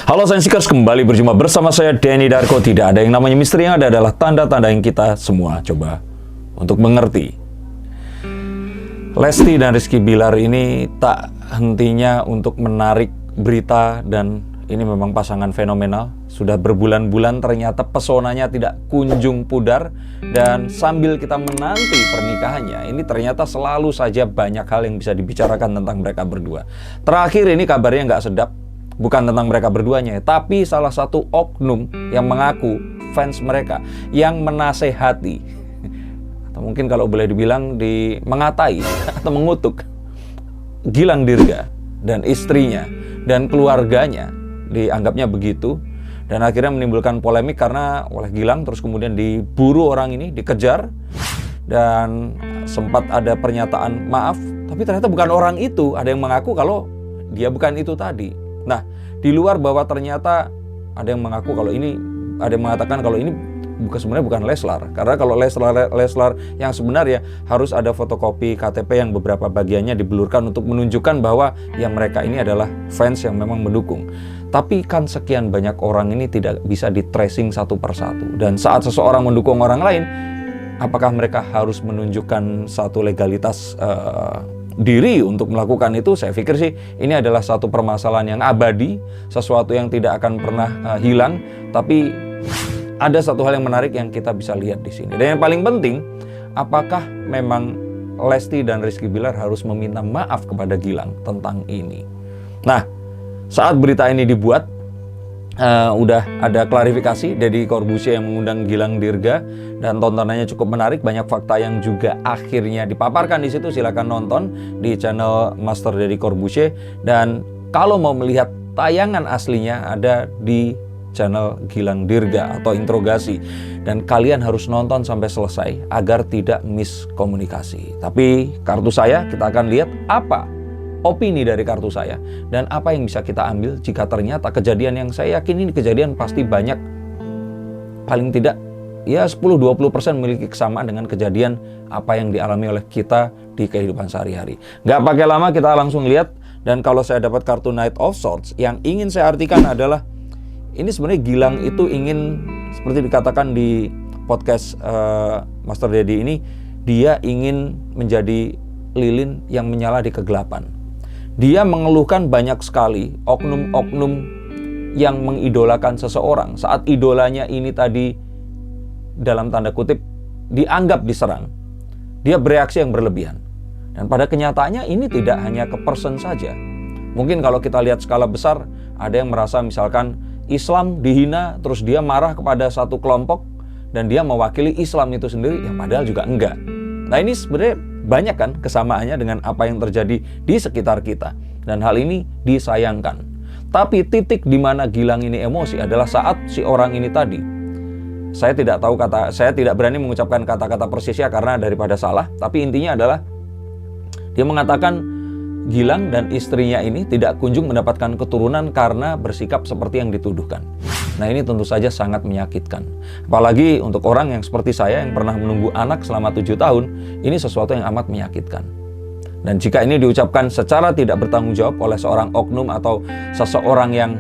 Halo Sainsikers, kembali berjumpa bersama saya Denny Darko. Tidak ada yang namanya misteri, yang ada adalah tanda-tanda yang kita semua coba untuk mengerti. Lesti dan Rizky Bilar ini tak hentinya untuk menarik berita, dan ini memang pasangan fenomenal. Sudah berbulan-bulan ternyata pesonanya tidak kunjung pudar, dan sambil kita menanti pernikahannya, ini ternyata selalu saja banyak hal yang bisa dibicarakan tentang mereka berdua. Terakhir ini kabarnya nggak sedap. Bukan tentang mereka berduanya, tapi salah satu oknum yang mengaku fans mereka, yang menasehati, atau mungkin kalau boleh dibilang mengatai atau mengutuk Gilang Dirga dan istrinya dan keluarganya, dianggapnya begitu, dan akhirnya menimbulkan polemik karena oleh Gilang terus kemudian diburu orang ini, dikejar, dan sempat ada pernyataan maaf, tapi ternyata bukan orang itu. Ada yang mengaku kalau dia bukan itu tadi. Nah, di luar bahwa ternyata ada yang mengaku kalau ini, ada yang mengatakan kalau ini sebenarnya bukan Leslar. Karena kalau Leslar yang sebenarnya harus ada fotokopi KTP yang beberapa bagiannya dibelurkan untuk menunjukkan bahwa yang mereka ini adalah fans yang memang mendukung. Tapi kan sekian banyak orang ini tidak bisa di tracing satu persatu. Dan saat seseorang mendukung orang lain, apakah mereka harus menunjukkan satu legalitas diri untuk melakukan itu? Saya pikir sih ini adalah satu permasalahan yang abadi, sesuatu yang tidak akan pernah hilang. Tapi ada satu hal yang menarik yang kita bisa lihat di sini. Dan yang paling penting, apakah memang Lesti dan Rizky Bilar harus meminta maaf kepada Gilang tentang ini? Nah, saat berita ini dibuat, udah ada klarifikasi Deddy Corbuzier yang mengundang Gilang Dirga, dan tontonannya cukup menarik, banyak fakta yang juga akhirnya dipaparkan di situ. Silakan nonton di channel Master Deddy Corbuzier, dan kalau mau melihat tayangan aslinya ada di channel Gilang Dirga atau Interogasi, dan kalian harus nonton sampai selesai agar tidak miskomunikasi. Tapi kartu saya, kita akan lihat apa opini dari kartu saya dan apa yang bisa kita ambil jika ternyata kejadian yang saya yakin ini kejadian pasti banyak, paling tidak ya 10-20% memiliki kesamaan dengan kejadian apa yang dialami oleh kita di kehidupan sehari-hari. Nggak pakai lama, kita langsung lihat. Dan kalau saya dapat kartu Knight of Swords, yang ingin saya artikan adalah ini sebenarnya Gilang itu ingin, seperti dikatakan di podcast Master Deddy ini, dia ingin menjadi lilin yang menyala di kegelapan. Dia mengeluhkan banyak sekali oknum-oknum yang mengidolakan seseorang. Saat idolanya ini tadi, dalam tanda kutip, dianggap diserang, dia bereaksi yang berlebihan. Dan pada kenyataannya ini tidak hanya ke person saja. Mungkin kalau kita lihat skala besar, ada yang merasa misalkan Islam dihina, terus dia marah kepada satu kelompok, dan dia mewakili Islam itu sendiri, yang padahal juga enggak. Nah, ini sebenarnya banyak kan kesamaannya dengan apa yang terjadi di sekitar kita. Dan hal ini disayangkan. Tapi titik di mana Gilang ini emosi adalah saat si orang ini tadi, saya tidak berani mengucapkan kata-kata persisnya karena daripada salah, tapi intinya adalah dia mengatakan Gilang dan istrinya ini tidak kunjung mendapatkan keturunan karena bersikap seperti yang dituduhkan. Nah, ini tentu saja sangat menyakitkan. Apalagi untuk orang yang seperti saya yang pernah menunggu anak selama 7 tahun, ini sesuatu yang amat menyakitkan. Dan jika ini diucapkan secara tidak bertanggung jawab oleh seorang oknum atau seseorang yang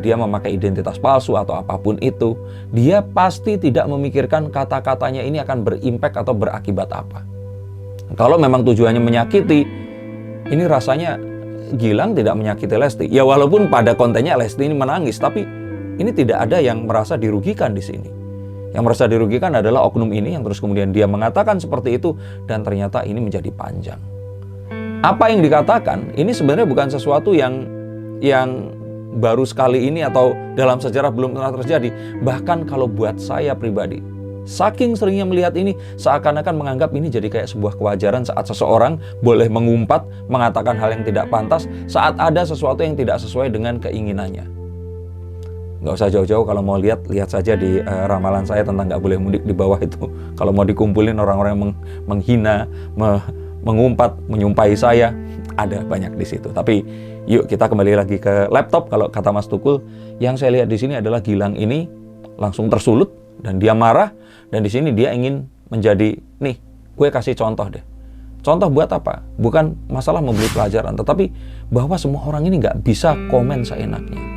dia memakai identitas palsu atau apapun itu, dia pasti tidak memikirkan kata-katanya ini akan berimpak atau berakibat apa. Kalau memang tujuannya menyakiti, ini rasanya Gilang tidak menyakiti Lesti. Ya walaupun pada kontennya Lesti ini menangis, tapi ini tidak ada yang merasa dirugikan di sini. Yang merasa dirugikan adalah oknum ini yang terus kemudian dia mengatakan seperti itu, dan ternyata ini menjadi panjang. Apa yang dikatakan ini sebenarnya bukan sesuatu yang baru sekali ini atau dalam sejarah belum pernah terjadi. Bahkan kalau buat saya pribadi, saking seringnya melihat ini, seakan-akan menganggap ini jadi kayak sebuah kewajaran saat seseorang boleh mengumpat, mengatakan hal yang tidak pantas saat ada sesuatu yang tidak sesuai dengan keinginannya. Nggak usah jauh-jauh, kalau mau lihat saja di ramalan saya tentang nggak boleh mudik di bawah itu. Kalau mau dikumpulin orang-orang yang menghina, mengumpat, menyumpahi saya, ada banyak di situ. Tapi yuk kita kembali lagi ke laptop. Kalau kata Mas Tukul, yang saya lihat di sini adalah Gilang ini langsung tersulut dan dia marah. Dan di sini dia ingin menjadi, nih, gue kasih contoh deh. Contoh buat apa? Bukan masalah memberi pelajaran, tetapi bahwa semua orang ini nggak bisa komen seenaknya.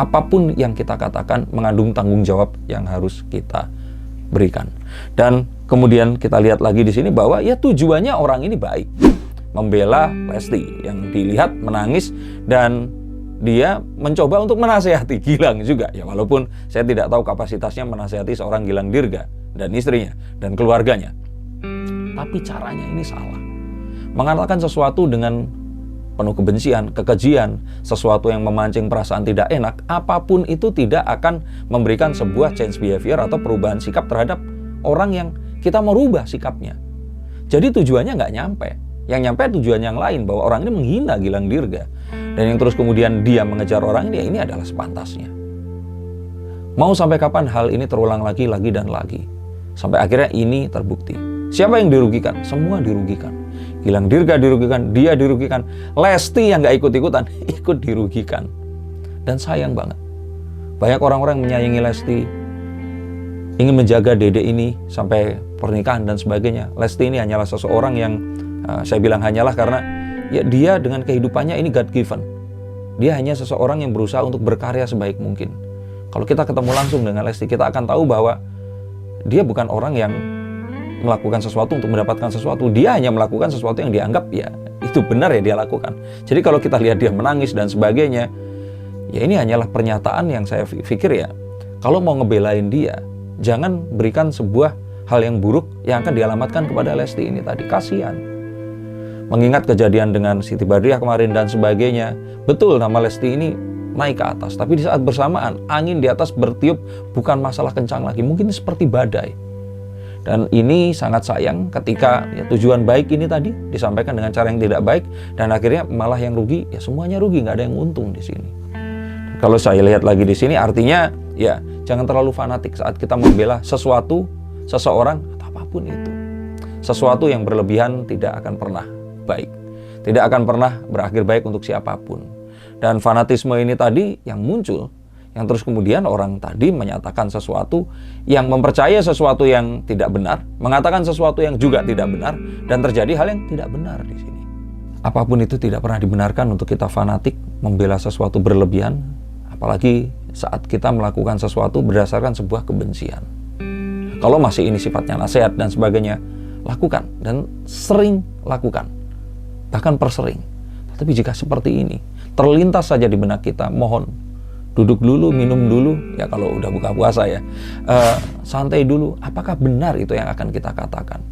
apapun yang kita katakan mengandung tanggung jawab yang harus kita berikan. Dan kemudian kita lihat lagi di sini bahwa ya tujuannya orang ini baik, membela Lesti yang dilihat menangis dan dia mencoba untuk menasehati Gilang juga ya, walaupun saya tidak tahu kapasitasnya menasehati seorang Gilang Dirga dan istrinya dan keluarganya. Tapi caranya ini salah. Mengatakan sesuatu dengan penuh kebencian, kekejian, sesuatu yang memancing perasaan tidak enak, apapun itu tidak akan memberikan sebuah change behavior atau perubahan sikap terhadap orang yang kita mau rubah sikapnya. Jadi tujuannya nggak nyampe. Yang nyampe tujuan yang lain, bahwa orang ini menghina Gilang Dirga. Dan yang terus kemudian dia mengejar orang ini, ya ini adalah sepantasnya. Mau sampai kapan hal ini terulang lagi dan lagi? Sampai akhirnya ini terbukti. Siapa yang dirugikan? Semua dirugikan. Gilang Dirga dirugikan, dia dirugikan. Lesti yang nggak ikut-ikutan, ikut dirugikan. Dan sayang banget. Banyak orang-orang yang menyayangi Lesti, ingin menjaga Dede ini sampai pernikahan dan sebagainya. Lesti ini hanyalah seseorang yang, saya bilang hanyalah karena ya dia dengan kehidupannya ini God given. Dia hanya seseorang yang berusaha untuk berkarya sebaik mungkin. Kalau kita ketemu langsung dengan Lesti, kita akan tahu bahwa dia bukan orang yang melakukan sesuatu untuk mendapatkan sesuatu. Dia hanya melakukan sesuatu yang dianggap ya itu benar ya dia lakukan. Jadi kalau kita lihat dia menangis dan sebagainya, ya ini hanyalah pernyataan yang saya pikir ya, kalau mau ngebelain dia, jangan berikan sebuah hal yang buruk yang akan dialamatkan kepada Lesti ini tadi. Kasihan. Mengingat kejadian dengan Siti Badriah kemarin dan sebagainya, betul nama Lesti ini naik ke atas, tapi di saat bersamaan angin di atas bertiup, bukan masalah kencang lagi, mungkin seperti badai. Dan ini sangat sayang ketika ya, tujuan baik ini tadi disampaikan dengan cara yang tidak baik, dan akhirnya malah yang rugi ya semuanya rugi, nggak ada yang untung di sini. Kalau saya lihat lagi di sini, artinya ya jangan terlalu fanatik saat kita membela sesuatu, seseorang atau apapun itu. Sesuatu yang berlebihan tidak akan pernah baik, tidak akan pernah berakhir baik untuk siapapun. Dan fanatisme ini tadi yang muncul, yang terus kemudian orang tadi menyatakan sesuatu yang mempercayai sesuatu yang tidak benar, mengatakan sesuatu yang juga tidak benar, dan terjadi hal yang tidak benar di sini. Apapun itu tidak pernah dibenarkan untuk kita fanatik membela sesuatu berlebihan, apalagi saat kita melakukan sesuatu berdasarkan sebuah kebencian. Kalau masih ini sifatnya nasihat dan sebagainya, lakukan dan sering lakukan, bahkan persering. Tapi jika seperti ini terlintas saja di benak kita, mohon duduk dulu, minum dulu, ya kalau udah buka puasa ya, santai dulu. Apakah benar itu yang akan kita katakan?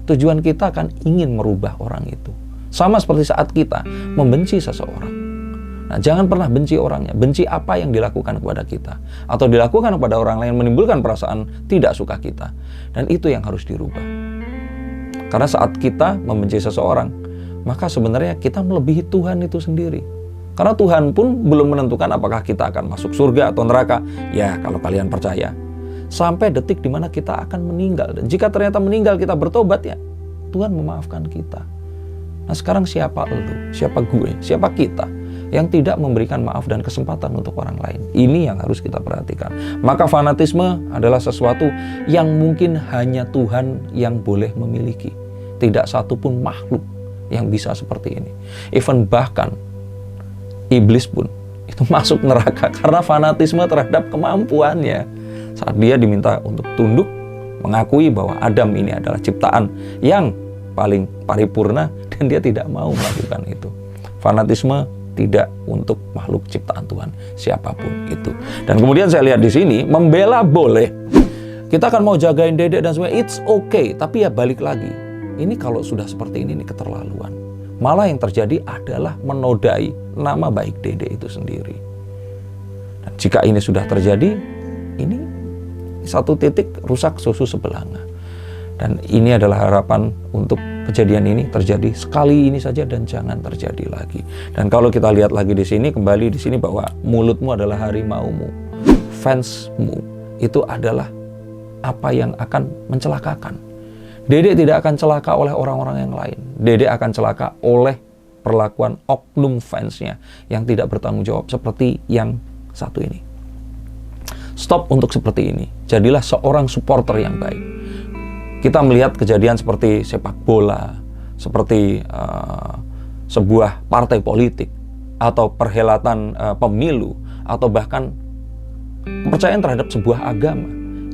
Tujuan kita kan ingin merubah orang itu. Sama seperti saat kita membenci seseorang. Nah, jangan pernah benci orangnya, benci apa yang dilakukan kepada kita, atau dilakukan kepada orang lain menimbulkan perasaan tidak suka kita. Dan itu yang harus dirubah. Karena saat kita membenci seseorang, maka sebenarnya kita melebihi Tuhan itu sendiri. Karena Tuhan pun belum menentukan apakah kita akan masuk surga atau neraka. Ya, kalau kalian percaya. Sampai detik di mana kita akan meninggal. Dan jika ternyata meninggal kita bertobat, ya Tuhan memaafkan kita. Nah, sekarang siapa lu? Siapa gue? Siapa kita yang tidak memberikan maaf dan kesempatan untuk orang lain? Ini yang harus kita perhatikan. Maka fanatisme adalah sesuatu yang mungkin hanya Tuhan yang boleh memiliki. Tidak satupun makhluk yang bisa seperti ini. Even bahkan iblis pun itu masuk neraka karena fanatisme terhadap kemampuannya. Saat dia diminta untuk tunduk, mengakui bahwa Adam ini adalah ciptaan yang paling paripurna, dan dia tidak mau melakukan itu. Fanatisme tidak untuk makhluk ciptaan Tuhan, siapapun itu. Dan kemudian saya lihat di sini, membela boleh. Kita akan mau jagain Dedek dan sebagainya, it's okay. Tapi ya balik lagi, ini kalau sudah seperti ini keterlaluan. Malah yang terjadi adalah menodai nama baik Dede itu sendiri. Dan jika ini sudah terjadi, ini satu titik rusak susu sebelanga. Dan ini adalah harapan untuk kejadian ini terjadi sekali ini saja dan jangan terjadi lagi. Dan kalau kita lihat lagi di sini, kembali di sini bahwa mulutmu adalah harimaumu, fansmu itu adalah apa yang akan mencelakakan. Dede tidak akan celaka oleh orang-orang yang lain. Dede akan celaka oleh perlakuan oknum fansnya yang tidak bertanggung jawab seperti yang satu ini. Stop untuk seperti ini. Jadilah seorang supporter yang baik. Kita melihat kejadian seperti sepak bola, seperti sebuah partai politik, atau perhelatan pemilu, atau bahkan kepercayaan terhadap sebuah agama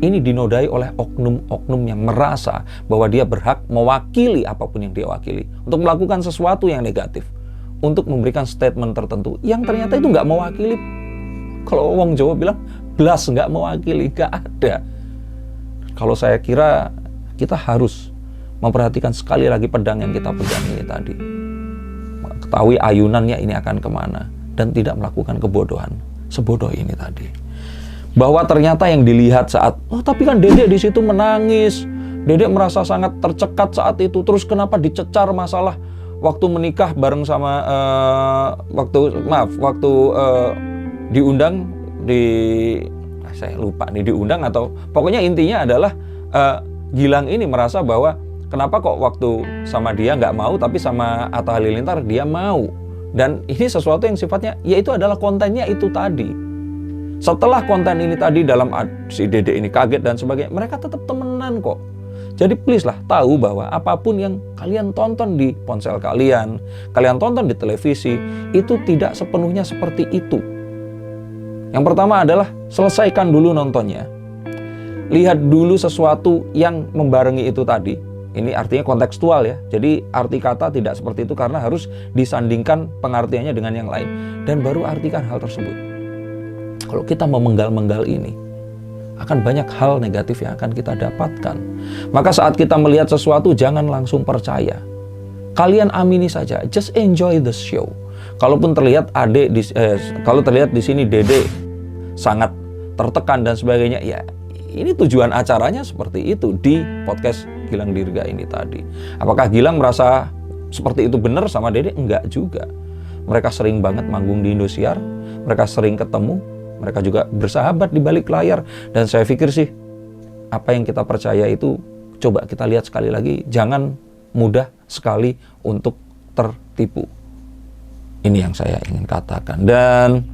ini dinodai oleh oknum-oknum yang merasa bahwa dia berhak mewakili apapun yang dia wakili untuk melakukan sesuatu yang negatif, untuk memberikan statement tertentu yang ternyata itu nggak mewakili. Kalau orang Jawa bilang blas, nggak mewakili, nggak ada. Kalau saya kira kita harus memperhatikan sekali lagi pedang yang kita pegang ini tadi, ketahui ayunannya ini akan kemana, dan tidak melakukan kebodohan sebodoh ini tadi. Bahwa ternyata yang dilihat saat, oh tapi kan Dedek di situ menangis, Dedek merasa sangat tercekat saat itu, terus kenapa dicecar masalah waktu menikah bareng sama waktu diundang saya lupa nih diundang atau pokoknya intinya adalah Gilang ini merasa bahwa kenapa kok waktu sama dia nggak mau tapi sama Atta Halilintar dia mau, dan ini sesuatu yang sifatnya yaitu adalah kontennya itu tadi. Setelah konten ini tadi dalam si Dedek ini kaget dan sebagainya, mereka tetap temenan kok. Jadi please lah tahu bahwa apapun yang kalian tonton di ponsel kalian tonton di televisi, itu tidak sepenuhnya seperti itu. Yang pertama adalah selesaikan dulu nontonnya. Lihat dulu sesuatu yang membarengi itu tadi. Ini artinya kontekstual ya. Jadi arti kata tidak seperti itu karena harus disandingkan pengertiannya dengan yang lain. Dan baru artikan hal tersebut. Kalau kita memenggal-menggal ini, akan banyak hal negatif yang akan kita dapatkan. Maka saat kita melihat sesuatu, jangan langsung percaya. Kalian amini saja, just enjoy the show. Kalaupun terlihat kalau terlihat di sini Dedek sangat tertekan dan sebagainya, ya ini tujuan acaranya seperti itu di podcast Gilang Dirga ini tadi. Apakah Gilang merasa seperti itu benar sama Dedek? Enggak juga. Mereka sering banget manggung di Indosiar, mereka sering ketemu, mereka juga bersahabat di balik layar. Dan saya pikir sih, apa yang kita percaya itu, coba kita lihat sekali lagi, jangan mudah sekali untuk tertipu. Ini yang saya ingin katakan. Dan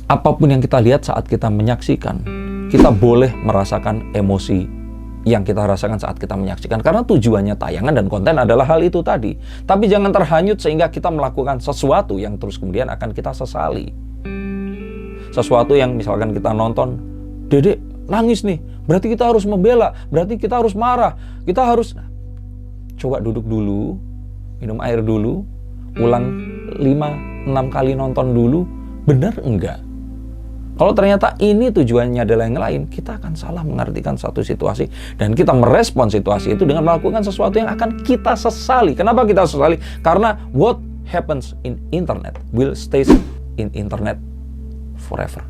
apapun yang kita lihat saat kita menyaksikan, kita boleh merasakan emosi yang kita rasakan saat kita menyaksikan. Karena tujuannya tayangan dan konten adalah hal itu tadi. Tapi jangan terhanyut sehingga kita melakukan sesuatu yang terus kemudian akan kita sesali. Sesuatu yang misalkan kita nonton, Dedek nangis nih, berarti kita harus membela, berarti kita harus marah, kita harus... Coba duduk dulu, minum air dulu, ulang 5-6 kali nonton dulu, benar enggak? Kalau ternyata ini tujuannya adalah yang lain, kita akan salah mengartikan satu situasi, dan kita merespon situasi itu dengan melakukan sesuatu yang akan kita sesali. Kenapa kita sesali? Karena what happens in internet will stay in internet forever.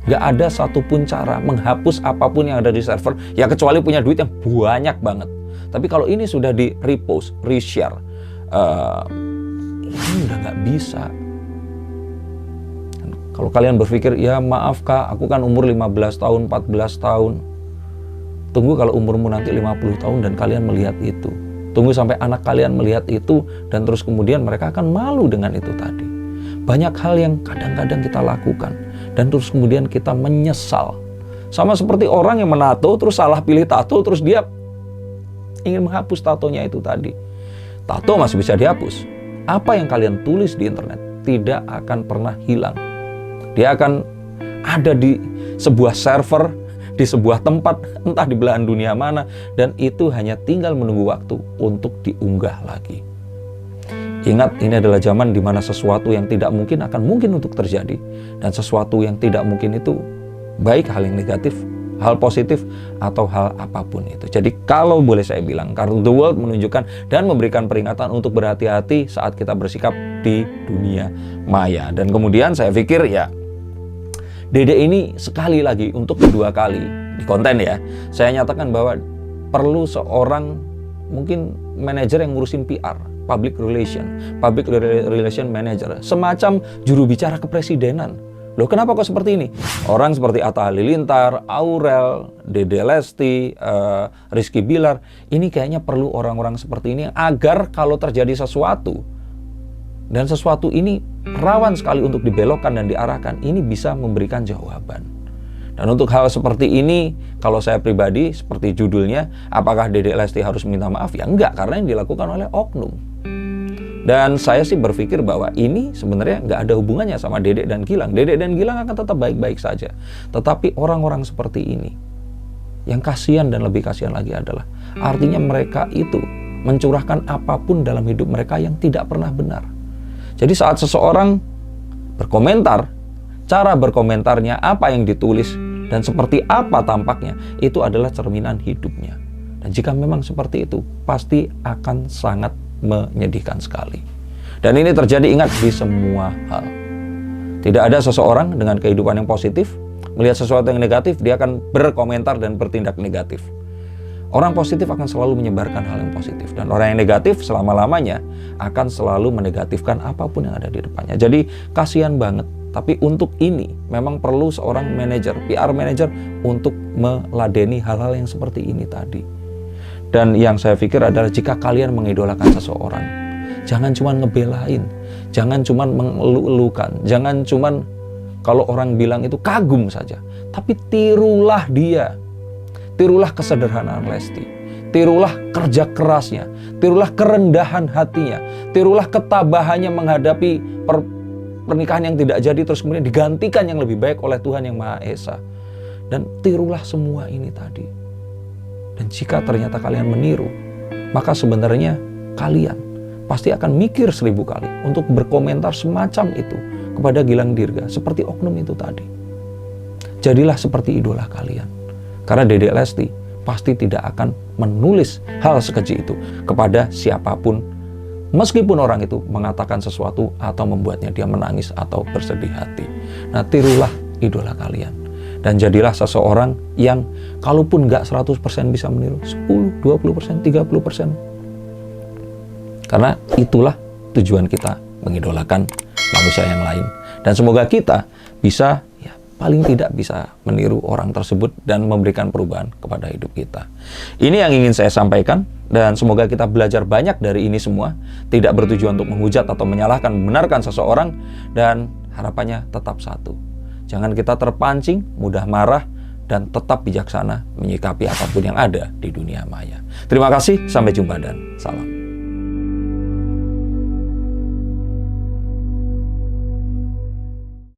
Gak ada satupun cara menghapus apapun yang ada di server, ya kecuali punya duit yang banyak banget. Tapi kalau ini sudah di repost, reshare, ini udah gak bisa. Kalau kalian berpikir, ya maaf kak, aku kan umur 15 tahun, 14 tahun. Tunggu kalau umurmu nanti 50 tahun dan kalian melihat itu. Tunggu sampai anak kalian melihat itu, dan terus kemudian mereka akan malu dengan itu tadi. Banyak hal yang kadang-kadang kita lakukan dan terus kemudian kita menyesal. Sama seperti orang yang menato terus salah pilih tato, terus dia ingin menghapus tatonya itu tadi. Tato masih bisa dihapus. Apa yang kalian tulis di internet tidak akan pernah hilang. Dia akan ada di sebuah server, di sebuah tempat, entah di belahan dunia mana, dan itu hanya tinggal menunggu waktu untuk diunggah lagi. Ingat, ini adalah zaman di mana sesuatu yang tidak mungkin akan mungkin untuk terjadi. Dan sesuatu yang tidak mungkin itu, baik hal yang negatif, hal positif, atau hal apapun itu. Jadi kalau boleh saya bilang, Kartu The World menunjukkan dan memberikan peringatan untuk berhati-hati saat kita bersikap di dunia maya. Dan kemudian saya pikir ya, Dedek ini sekali lagi untuk kedua kali di konten ya, saya nyatakan bahwa perlu seorang mungkin manajer yang ngurusin PR. Public relation manager, semacam juru bicara kepresidenan. Loh, kenapa kok seperti ini? Orang seperti Atta Halilintar, Aurel, Dede Lesti, Rizky Bilar, ini kayaknya perlu orang-orang seperti ini agar kalau terjadi sesuatu, dan sesuatu ini rawan sekali untuk dibelokkan dan diarahkan, ini bisa memberikan jawaban. Dan untuk hal seperti ini, kalau saya pribadi, seperti judulnya, apakah Dede Lesti harus minta maaf? Ya enggak, karena yang dilakukan oleh oknum. Dan saya sih berpikir bahwa ini sebenarnya nggak ada hubungannya sama Dedek dan Gilang. Dedek dan Gilang akan tetap baik-baik saja. Tetapi orang-orang seperti ini, yang kasihan dan lebih kasihan lagi adalah artinya mereka itu mencurahkan apapun dalam hidup mereka yang tidak pernah benar. Jadi saat seseorang berkomentar, cara berkomentarnya, apa yang ditulis, dan seperti apa tampaknya, itu adalah cerminan hidupnya. Dan jika memang seperti itu, pasti akan sangat menyedihkan sekali. Dan ini terjadi, ingat, di semua hal. Tidak ada seseorang dengan kehidupan yang positif, melihat sesuatu yang negatif, dia akan berkomentar dan bertindak negatif. Orang positif akan selalu menyebarkan hal yang positif. Dan orang yang negatif selama-lamanya akan selalu menegatifkan apapun yang ada di depannya. Jadi kasihan banget. Tapi untuk ini memang perlu seorang manajer, PR manager, untuk meladeni hal-hal yang seperti ini tadi. Dan yang saya pikir adalah jika kalian mengidolakan seseorang, jangan cuma ngebelain, jangan cuma mengeluh-elukan, jangan cuma kalau orang bilang itu kagum saja, tapi tirulah dia. Tirulah kesederhanaan Lesti, tirulah kerja kerasnya, tirulah kerendahan hatinya, tirulah ketabahannya menghadapi pernikahan yang tidak jadi terus kemudian digantikan yang lebih baik oleh Tuhan Yang Maha Esa. Dan tirulah semua ini tadi. Dan jika ternyata kalian meniru, maka sebenarnya kalian pasti akan mikir 1000 kali untuk berkomentar semacam itu kepada Gilang Dirga, seperti oknum itu tadi. Jadilah seperti idola kalian. Karena Dedek Lesti pasti tidak akan menulis hal sekeji itu kepada siapapun, meskipun orang itu mengatakan sesuatu atau membuatnya dia menangis atau bersedih hati. Nah, tirulah idola kalian. Dan jadilah seseorang yang kalaupun nggak 100% bisa meniru, 10, 20%, 30%. Karena itulah tujuan kita mengidolakan manusia yang lain. Dan semoga kita bisa, ya paling tidak bisa meniru orang tersebut dan memberikan perubahan kepada hidup kita. Ini yang ingin saya sampaikan. Dan semoga kita belajar banyak dari ini semua. Tidak bertujuan untuk menghujat atau menyalahkan, membenarkan seseorang. Dan harapannya tetap satu. Jangan kita terpancing, mudah marah, dan tetap bijaksana menyikapi apapun yang ada di dunia maya. Terima kasih, sampai jumpa dan salam.